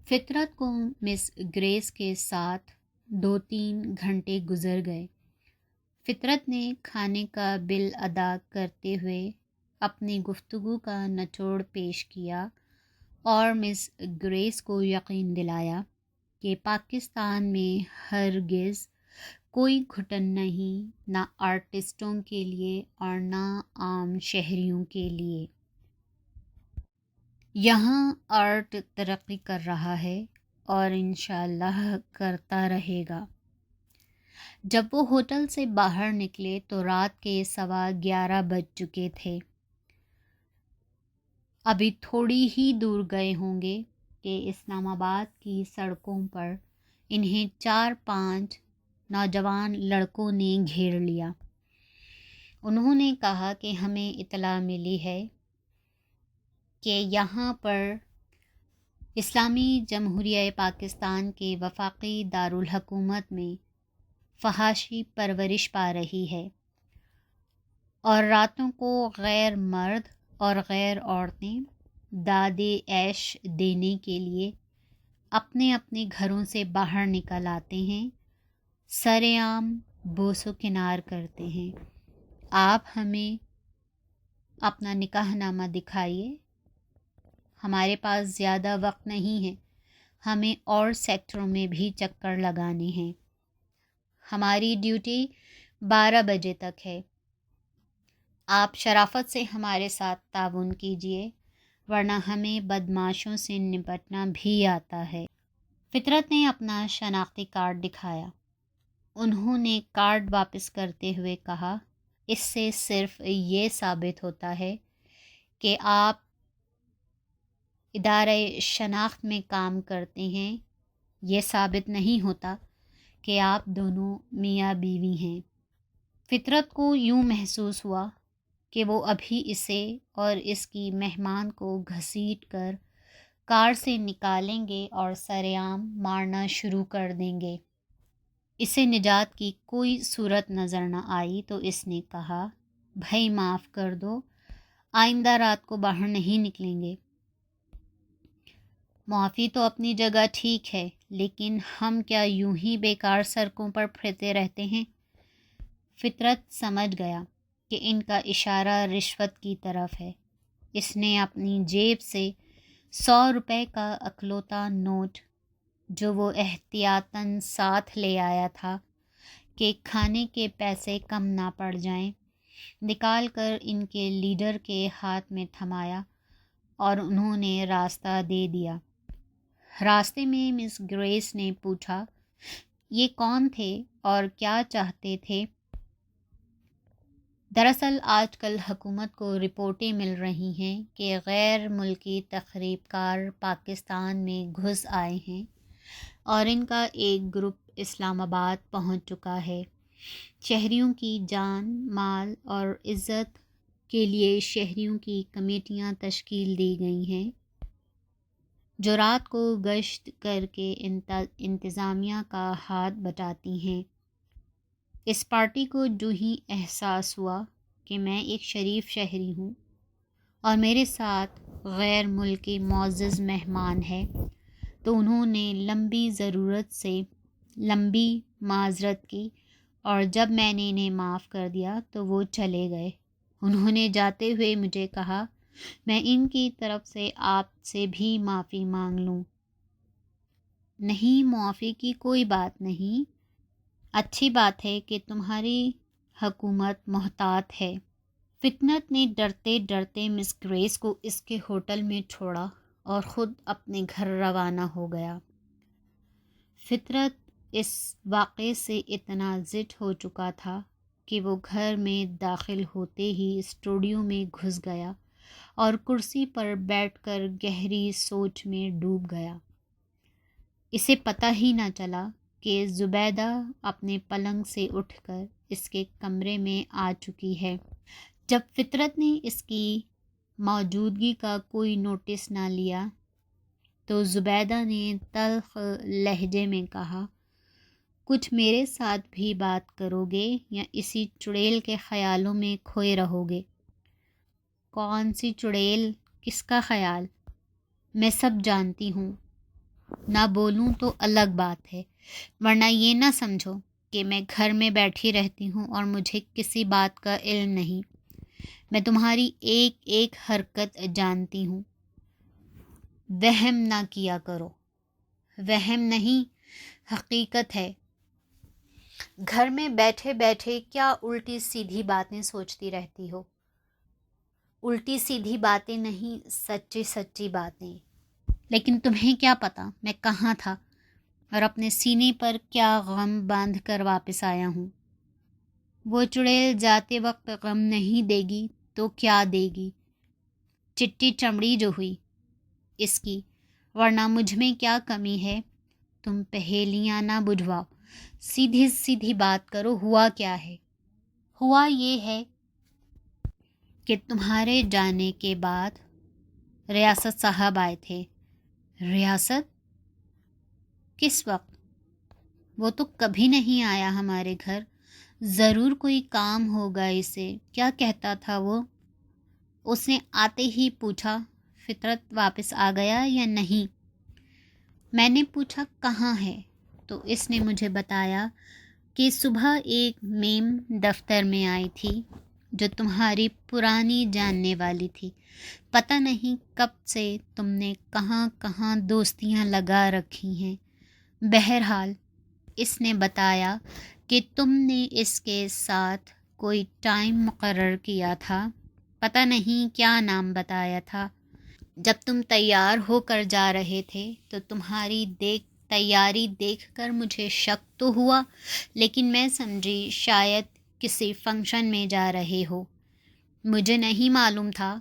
فطرت کو مس گریس کے ساتھ 2-3 گھنٹے گزر گئے۔ فطرت نے کھانے کا بل ادا کرتے ہوئے اپنی گفتگو کا نچوڑ پیش کیا اور مس گریس کو یقین دلایا کہ پاکستان میں ہرگز کوئی گھٹن نہیں، نہ آرٹسٹوں کے لیے اور نہ عام شہریوں کے لیے۔ یہاں آرٹ ترقی کر رہا ہے اور انشاءاللہ کرتا رہے گا۔ جب وہ ہوٹل سے باہر نکلے تو رات کے 11:15 بج چکے تھے۔ ابھی تھوڑی ہی دور گئے ہوں گے کہ اسلام آباد کی سڑکوں پر انہیں 4-5 نوجوان لڑکوں نے گھیر لیا۔ انہوں نے کہا کہ ہمیں اطلاع ملی ہے کہ یہاں پر اسلامی جمہوریہ پاکستان کے وفاقی دارالحکومت میں فحاشی پرورش پا رہی ہے اور راتوں کو غیر مرد اور غیر عورتیں دادِ عیش دینے کے لیے اپنے اپنے گھروں سے باہر نکل آتے ہیں، سرعام بوس و کنار کرتے ہیں۔ آپ ہمیں اپنا نکاح نامہ دکھائیے، ہمارے پاس زیادہ وقت نہیں ہے، ہمیں اور سیکٹروں میں بھی چکر لگانے ہیں، ہماری ڈیوٹی 12 بجے تک ہے، آپ شرافت سے ہمارے ساتھ تعاون کیجیے ورنہ ہمیں بدمعاشوں سے نپٹنا بھی آتا ہے۔ فطرت نے اپنا شناختی کارڈ دکھایا۔ انہوں نے کارڈ واپس کرتے ہوئے کہا، اس سے صرف یہ ثابت ہوتا ہے کہ آپ ادارہ شناخت میں کام کرتے ہیں، یہ ثابت نہیں ہوتا کہ آپ دونوں میاں بیوی ہیں۔ فطرت کو یوں محسوس ہوا کہ وہ ابھی اسے اور اس کی مہمان کو گھسیٹ کر کار سے نکالیں گے اور سرعام مارنا شروع کر دیں گے۔ اسے نجات کی کوئی صورت نظر نہ آئی تو اس نے کہا، بھائی معاف کر دو، آئندہ رات کو باہر نہیں نکلیں گے۔ معافی تو اپنی جگہ ٹھیک ہے، لیکن ہم کیا یوں ہی بیکار سڑکوں پر پھرتے رہتے ہیں؟ فطرت سمجھ گیا کہ ان کا اشارہ رشوت کی طرف ہے۔ اس نے اپنی جیب سے 100 روپے کا اکلوتا نوٹ، جو وہ احتیاطاً ساتھ لے آیا تھا کہ کھانے کے پیسے کم نہ پڑ جائیں، نکال کر ان کے لیڈر کے ہاتھ میں تھمایا اور انہوں نے راستہ دے دیا۔ راستے میں مس گریس نے پوچھا، یہ کون تھے اور کیا چاہتے تھے؟ دراصل آج کل حکومت کو رپورٹیں مل رہی ہیں کہ غیر ملکی تخریب کار پاکستان میں گھس آئے ہیں اور ان کا ایک گروپ اسلام آباد پہنچ چکا ہے۔ شہریوں کی جان، مال اور عزت کے لیے شہریوں کی کمیٹیاں تشکیل دی گئی ہیں جو رات کو گشت کر کے انتظامیہ کا ہاتھ بٹاتی ہیں۔ اس پارٹی کو جو ہی احساس ہوا کہ میں ایک شریف شہری ہوں اور میرے ساتھ غیر ملکی معزز مہمان ہے، تو انہوں نے لمبی ضرورت سے لمبی معذرت کی اور جب میں نے انہیں معاف کر دیا تو وہ چلے گئے۔ انہوں نے جاتے ہوئے مجھے کہا، میں ان کی طرف سے آپ سے بھی معافی مانگ لوں۔ نہیں، معافی کی کوئی بات نہیں، اچھی بات ہے کہ تمہاری حکومت محتاط ہے۔ فطرت نے ڈرتے ڈرتے مس گریس کو اس کے ہوٹل میں چھوڑا اور خود اپنے گھر روانہ ہو گیا۔ فطرت اس واقعے سے اتنا زٹھ ہو چکا تھا کہ وہ گھر میں داخل ہوتے ہی اسٹوڈیو میں گھس گیا اور کرسی پر بیٹھ کر گہری سوچ میں ڈوب گیا۔ اسے پتہ ہی نہ چلا کہ زبیدہ اپنے پلنگ سے اٹھ کر اس کے کمرے میں آ چکی ہے۔ جب فطرت نے اس کی موجودگی کا کوئی نوٹس نہ لیا تو زبیدہ نے تلخ لہجے میں کہا، کچھ میرے ساتھ بھی بات کرو گے یا اسی چڑیل کے خیالوں میں کھوئے رہو گے؟ کون سی چڑیل؟ کس کا خیال؟ میں سب جانتی ہوں۔ نہ بولوں تو الگ بات ہے، ورنہ یہ نہ سمجھو کہ میں گھر میں بیٹھی رہتی ہوں اور مجھے کسی بات کا علم نہیں۔ میں تمہاری ایک ایک حرکت جانتی ہوں۔ وہم نہ کیا کرو، وہم نہیں، حقیقت ہے۔ گھر میں بیٹھے بیٹھے کیا الٹی سیدھی باتیں سوچتی رہتی ہو؟ الٹی سیدھی باتیں نہیں، سچی سچی باتیں۔ لیکن تمہیں کیا پتا میں کہاں تھا اور اپنے سینے پر کیا غم باندھ کر واپس آیا ہوں۔ وہ چڑیل جاتے وقت غم نہیں دے گی تو کیا دے گی؟ چٹی چمڑی جو ہوئی اس کی، ورنہ مجھ میں کیا کمی ہے؟ تم پہیلیاں نہ بجھواؤ، سیدھی سیدھی بات کرو۔ ہوا کیا ہے؟ ہوا یہ ہے کہ تمہارے جانے کے بعد ریاست صاحب آئے تھے۔ ریاست؟ کس وقت؟ وہ تو کبھی نہیں آیا ہمارے گھر۔ ضرور کوئی کام ہوگا اسے۔ کیا کہتا تھا وہ؟ اس نے آتے ہی پوچھا فطرت واپس آ گیا یا نہیں؟ میں نے پوچھا کہاں ہے تو اس نے مجھے بتایا کہ صبح ایک میم دفتر میں آئی تھی جو تمہاری پرانی جاننے والی تھی۔ پتہ نہیں کب سے تم نے کہاں کہاں دوستیاں لگا رکھی ہیں۔ بہرحال اس نے بتایا کہ تم نے اس کے ساتھ کوئی ٹائم مقرر کیا تھا، پتہ نہیں کیا نام بتایا تھا۔ جب تم تیار ہو کر جا رہے تھے تو تمہاری تیاری دیکھ کر مجھے شک تو ہوا، لیکن میں سمجھی شاید کسی فنکشن میں جا رہے ہو۔ مجھے نہیں معلوم تھا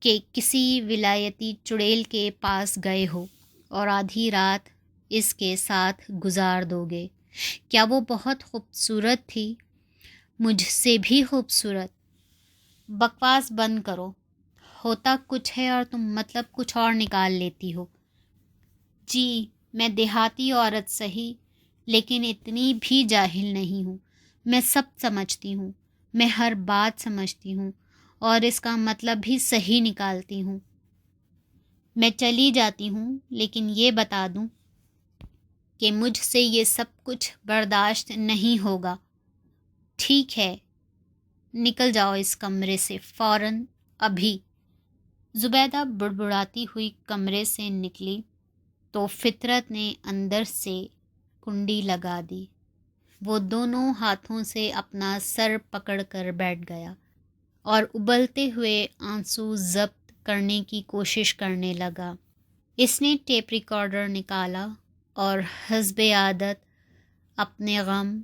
کہ کسی ولایتی چڑیل کے پاس گئے ہو اور آدھی رات اس کے ساتھ گزار دو گے۔ کیا وہ بہت خوبصورت تھی؟ مجھ سے بھی خوبصورت؟ بکواس بند کرو، ہوتا کچھ ہے اور تم مطلب کچھ اور نکال لیتی ہو۔ جی میں دیہاتی عورت سہی، لیکن اتنی بھی جاہل نہیں ہوں۔ میں سب سمجھتی ہوں، میں ہر بات سمجھتی ہوں اور اس کا مطلب بھی صحیح نکالتی ہوں۔ میں چلی جاتی ہوں، لیکن یہ بتا دوں کہ مجھ سے یہ سب کچھ برداشت نہیں ہوگا۔ ٹھیک ہے، نکل جاؤ اس کمرے سے فوراً، ابھی۔ زبیدہ بڑبڑاتی ہوئی کمرے سے نکلی تو فطرت نے اندر سے کنڈی لگا دی۔ وہ دونوں ہاتھوں سے اپنا سر پکڑ کر بیٹھ گیا اور ابلتے ہوئے آنسو ضبط کرنے کی کوشش کرنے لگا۔ اس نے ٹیپ ریکارڈر نکالا اور حسب عادت اپنے غم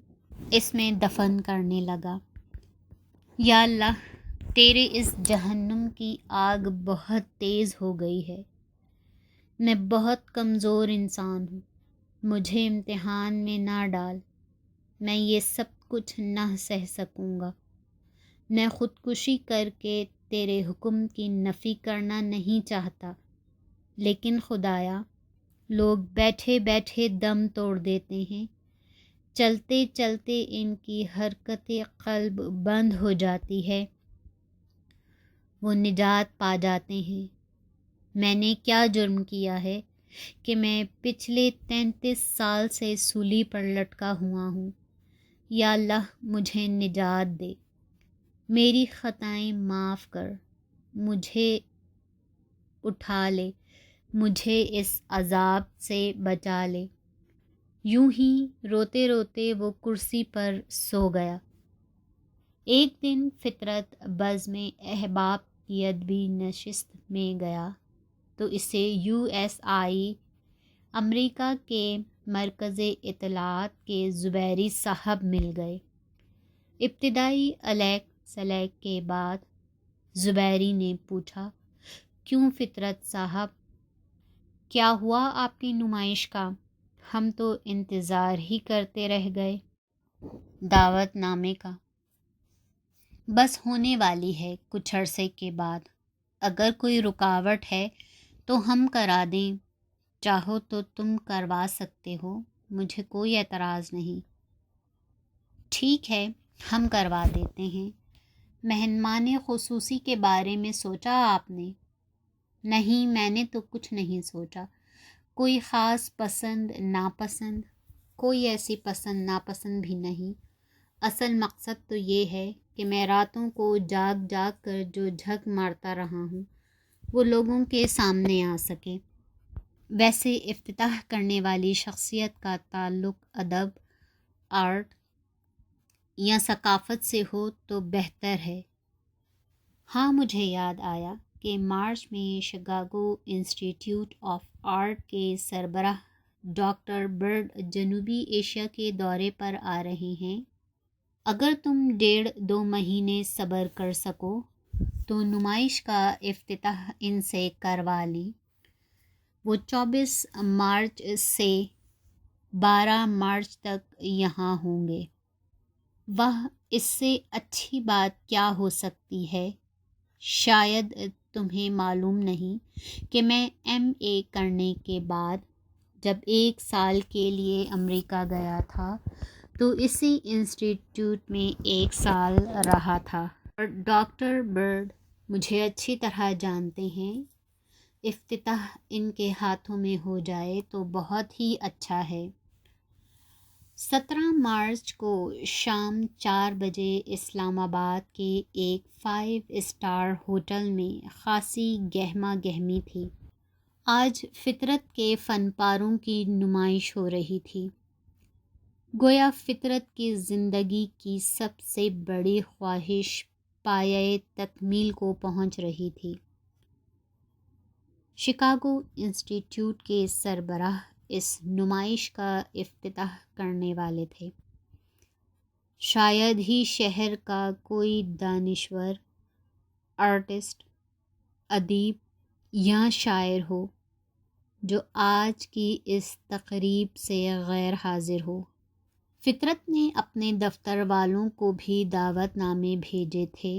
اس میں دفن کرنے لگا۔ یا اللہ، تیرے اس جہنم کی آگ بہت تیز ہو گئی ہے۔ میں بہت کمزور انسان ہوں، مجھے امتحان میں نہ ڈال۔ میں یہ سب کچھ نہ سہ سکوں گا۔ میں خودکشی کر کے تیرے حکم کی نفی کرنا نہیں چاہتا، لیکن خدایا، لوگ بیٹھے بیٹھے دم توڑ دیتے ہیں، چلتے چلتے ان کی حرکت قلب بند ہو جاتی ہے، وہ نجات پا جاتے ہیں۔ میں نے کیا جرم کیا ہے کہ میں پچھلے 33 سال سے سولی پر لٹکا ہوا ہوں؟ یا اللہ مجھے نجات دے، میری خطائیں معاف کر، مجھے اٹھا لے، مجھے اس عذاب سے بچا لے۔ یوں ہی روتے روتے وہ کرسی پر سو گیا۔ ایک دن فطرت بزم احباب کی ادبی نشست میں گیا تو اسے USA امریکہ کے مرکز اطلاعات کے زبیری صاحب مل گئے۔ ابتدائی الیک سلیک کے بعد زبیری نے پوچھا، کیوں فطرت صاحب، کیا ہوا آپ کی نمائش کا؟ ہم تو انتظار ہی کرتے رہ گئے۔ دعوت نامے کا؟ بس ہونے والی ہے کچھ عرصے کے بعد۔ اگر کوئی رکاوٹ ہے تو ہم کرا دیں، چاہو تو تم کروا سکتے ہو، مجھے کوئی اعتراض نہیں۔ ٹھیک ہے، ہم کروا دیتے ہیں۔ مہمان خصوصی کے بارے میں سوچا آپ نے؟ نہیں، میں نے تو کچھ نہیں سوچا۔ کوئی خاص پسند ناپسند، کوئی ایسی پسند ناپسند بھی نہیں۔ اصل مقصد تو یہ ہے کہ میں راتوں کو جاگ جاگ کر جو جھک مارتا رہا ہوں وہ لوگوں کے سامنے آ سکے۔ ویسے افتتاح کرنے والی شخصیت کا تعلق ادب، آرٹ یا ثقافت سے ہو تو بہتر ہے۔ ہاں، مجھے یاد آیا کہ مارچ میں شکاگو انسٹیٹیوٹ آف آرٹ کے سربراہ ڈاکٹر برڈ جنوبی ایشیا کے دورے پر آ رہے ہیں۔ اگر تم 1.5-2 مہینے صبر کر سکو تو نمائش کا افتتاح ان سے کروا لیں۔ وہ 24 مارچ سے 12 مارچ تک یہاں ہوں گے۔ واہ، اس سے اچھی بات کیا ہو سکتی ہے؟ شاید تمہیں معلوم نہیں کہ میں MA کرنے کے بعد جب 1 سال کے لیے امریکہ گیا تھا تو اسی انسٹیٹیوٹ میں 1 سال رہا تھا، اور ڈاکٹر برڈ مجھے اچھی طرح جانتے ہیں۔ افتتاح ان کے ہاتھوں میں ہو جائے تو بہت ہی اچھا ہے۔ 17 مارچ کو شام 4 بجے اسلام آباد کے ایک 5 اسٹار ہوٹل میں خاصی گہما گہمی تھی۔ آج فطرت کے فن پاروں کی نمائش ہو رہی تھی۔ گویا فطرت کی زندگی کی سب سے بڑی خواہش پایۂ تکمیل کو پہنچ رہی تھی۔ شکاگو انسٹیٹیوٹ کے سربراہ اس نمائش کا افتتاح کرنے والے تھے۔ شاید ہی شہر کا کوئی دانشور، آرٹسٹ، ادیب یا شاعر ہو جو آج کی اس تقریب سے غیر حاضر ہو۔ فطرت نے اپنے دفتر والوں کو بھی دعوت نامے بھیجے تھے،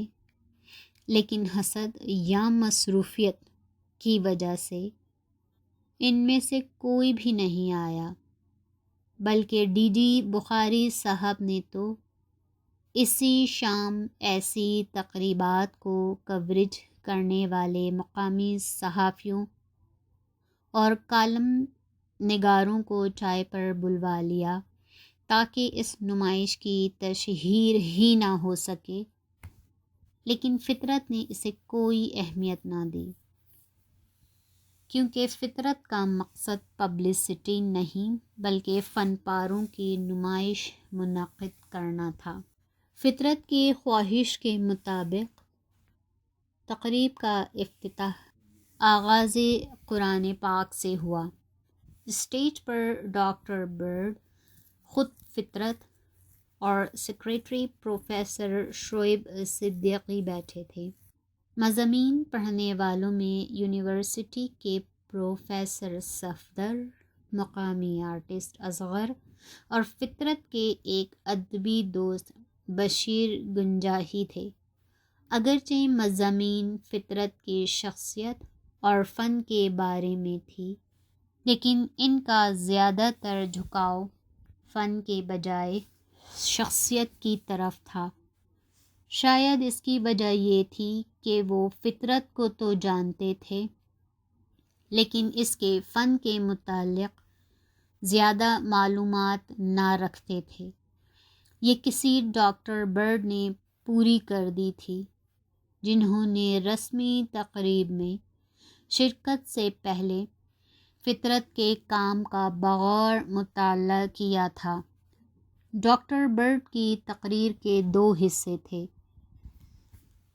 لیکن حسد یا مصروفیت کی وجہ سے ان میں سے کوئی بھی نہیں آیا، بلکہ DG بخاری صاحب نے تو اسی شام ایسی تقریبات کو کوریج کرنے والے مقامی صحافیوں اور کالم نگاروں کو چائے پر بلوا لیا تاکہ اس نمائش کی تشہیر ہی نہ ہو سکے، لیکن فطرت نے اسے کوئی اہمیت نہ دی، کیونکہ فطرت کا مقصد پبلسٹی نہیں بلکہ فن پاروں کی نمائش منعقد کرنا تھا۔ فطرت کی خواہش کے مطابق تقریب کا افتتاح آغاز قرآن پاک سے ہوا۔ اسٹیج پر ڈاکٹر برڈ، خود فطرت اور سیکریٹری پروفیسر شعیب صدیقی بیٹھے تھے۔ مضامین پڑھنے والوں میں یونیورسٹی کے پروفیسر صفدر، مقامی آرٹسٹ اصغر اور فطرت کے ایک ادبی دوست بشیر گنجاہی تھے۔ اگرچہ مضامین فطرت کی شخصیت اور فن کے بارے میں تھی، لیکن ان کا زیادہ تر جھکاؤ فن کے بجائے شخصیت کی طرف تھا۔ شاید اس کی وجہ یہ تھی کہ وہ فطرت کو تو جانتے تھے، لیکن اس کے فن کے متعلق زیادہ معلومات نہ رکھتے تھے۔ یہ کسی ڈاکٹر برڈ نے پوری کر دی تھی، جنہوں نے رسمی تقریب میں شرکت سے پہلے فطرت کے کام کا بغور مطالعہ کیا تھا۔ ڈاکٹر برڈ کی تقریر کے 2 حصے تھے۔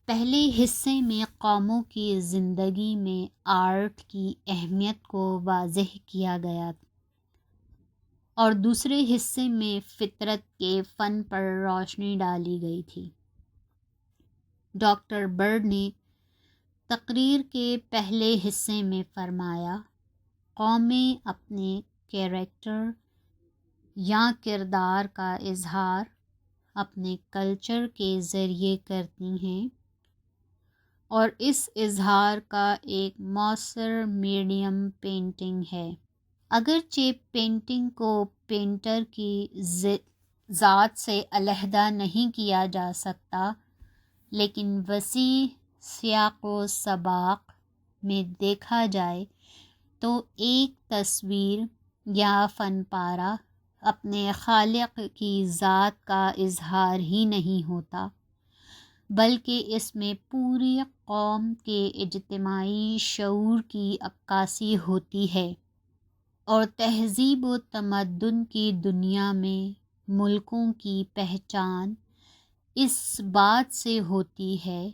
پہلے حصے میں قوموں کی زندگی میں آرٹ کی اہمیت کو واضح کیا گیا اور دوسرے حصے میں فطرت کے فن پر روشنی ڈالی گئی تھی۔ ڈاکٹر برڈ نے تقریر کے پہلے حصے میں فرمایا، قومیں اپنے کیریکٹر یا کردار کا اظہار اپنے کلچر کے ذریعے کرتی ہیں، اور اس اظہار کا ایک مؤثر میڈیم پینٹنگ ہے۔ اگرچہ پینٹنگ کو پینٹر کی ذات سے علیحدہ نہیں کیا جا سکتا، لیکن وسیع سیاق و سباق میں دیکھا جائے تو ایک تصویر یا فن پارہ اپنے خالق کی ذات کا اظہار ہی نہیں ہوتا، بلکہ اس میں پوری قوم کے اجتماعی شعور کی عکاسی ہوتی ہے، اور تہذیب و تمدن کی دنیا میں ملکوں کی پہچان اس بات سے ہوتی ہے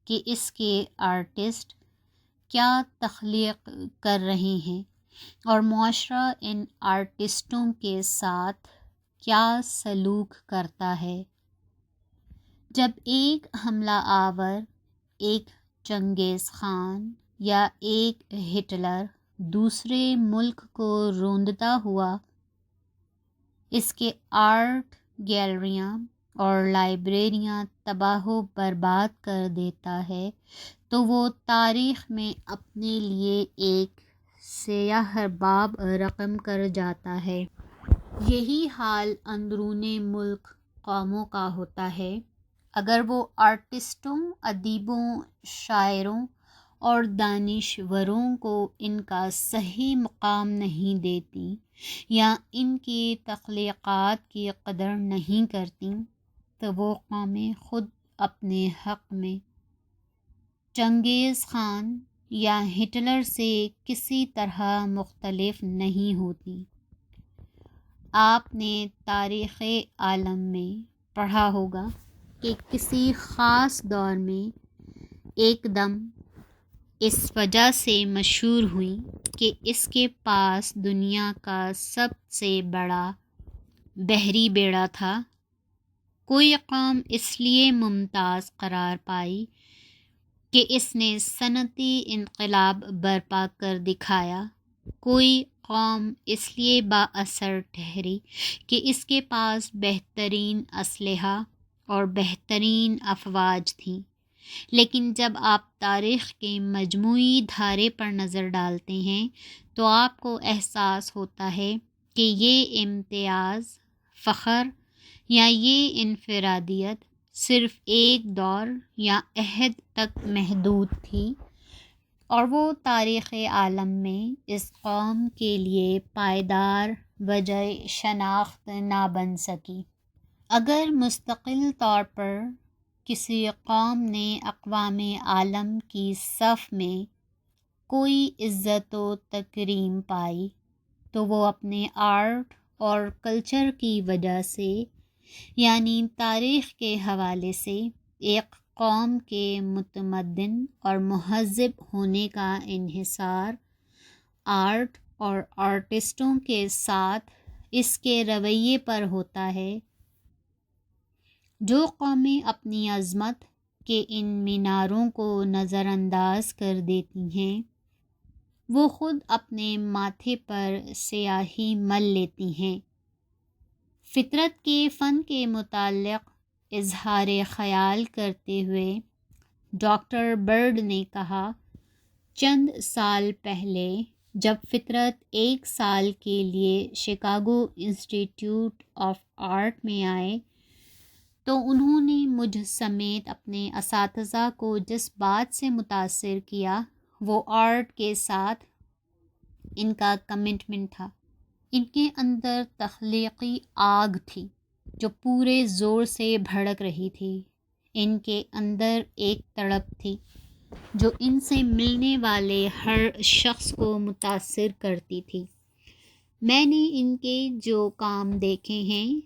کہ اس کے آرٹسٹ کیا تخلیق کر رہے ہیں اور معاشرہ ان آرٹسٹوں کے ساتھ کیا سلوک کرتا ہے۔ جب ایک حملہ آور، ایک چنگیز خان یا ایک ہٹلر دوسرے ملک کو روندتا ہوا اس کے آرٹ گیلریاں اور لائبریریاں تباہ و برباد کر دیتا ہے تو وہ تاریخ میں اپنے لیے ایک سیاہ باب رقم کر جاتا ہے۔ یہی حال اندرون ملک قوموں کا ہوتا ہے۔ اگر وہ آرٹسٹوں، ادیبوں، شاعروں اور دانشوروں کو ان کا صحیح مقام نہیں دیتی یا ان کی تخلیقات کی قدر نہیں کرتی تو وہ قومیں خود اپنے حق میں چنگیز خان یا ہٹلر سے کسی طرح مختلف نہیں ہوتی۔ آپ نے تاریخ عالم میں پڑھا ہوگا کہ کسی خاص دور میں ایک دم اس وجہ سے مشہور ہوئی کہ اس کے پاس دنیا کا سب سے بڑا بحری بیڑا تھا۔ کوئی قوم اس لیے ممتاز قرار پائی کہ اس نے صنعتی انقلاب برپا کر دکھایا، کوئی قوم اس لیے با اثر ٹھہری کہ اس کے پاس بہترین اسلحہ اور بہترین افواج تھیں۔ لیکن جب آپ تاریخ کے مجموعی دھارے پر نظر ڈالتے ہیں تو آپ کو احساس ہوتا ہے کہ یہ امتیاز، فخر یا یہ انفرادیت صرف ایک دور یا عہد تک محدود تھی، اور وہ تاریخ عالم میں اس قوم کے لیے پائیدار وجہ شناخت نہ بن سکی۔ اگر مستقل طور پر کسی قوم نے اقوام عالم کی صف میں کوئی عزت و تکریم پائی تو وہ اپنے آرٹ اور کلچر کی وجہ سے، یعنی تاریخ کے حوالے سے ایک قوم کے متمدن اور مہذب ہونے کا انحصار آرٹ اور آرٹسٹوں کے ساتھ اس کے رویے پر ہوتا ہے۔ جو قومیں اپنی عظمت کے ان میناروں کو نظر انداز کر دیتی ہیں وہ خود اپنے ماتھے پر سیاہی مل لیتی ہیں۔ فطرت کے فن کے متعلق اظہار خیال کرتے ہوئے ڈاکٹر برڈ نے کہا، چند سال پہلے جب فطرت 1 سال کے لیے شکاگو انسٹی ٹیوٹ آف آرٹ میں آئے تو انہوں نے مجھ سمیت اپنے اساتذہ کو جس بات سے متاثر کیا وہ آرٹ کے ساتھ ان کا کمٹمنٹ تھا۔ ان کے اندر تخلیقی آگ تھی جو پورے زور سے بھڑک رہی تھی۔ ان کے اندر ایک تڑپ تھی جو ان سے ملنے والے ہر شخص کو متاثر کرتی تھی۔ میں نے ان کے جو کام دیکھے ہیں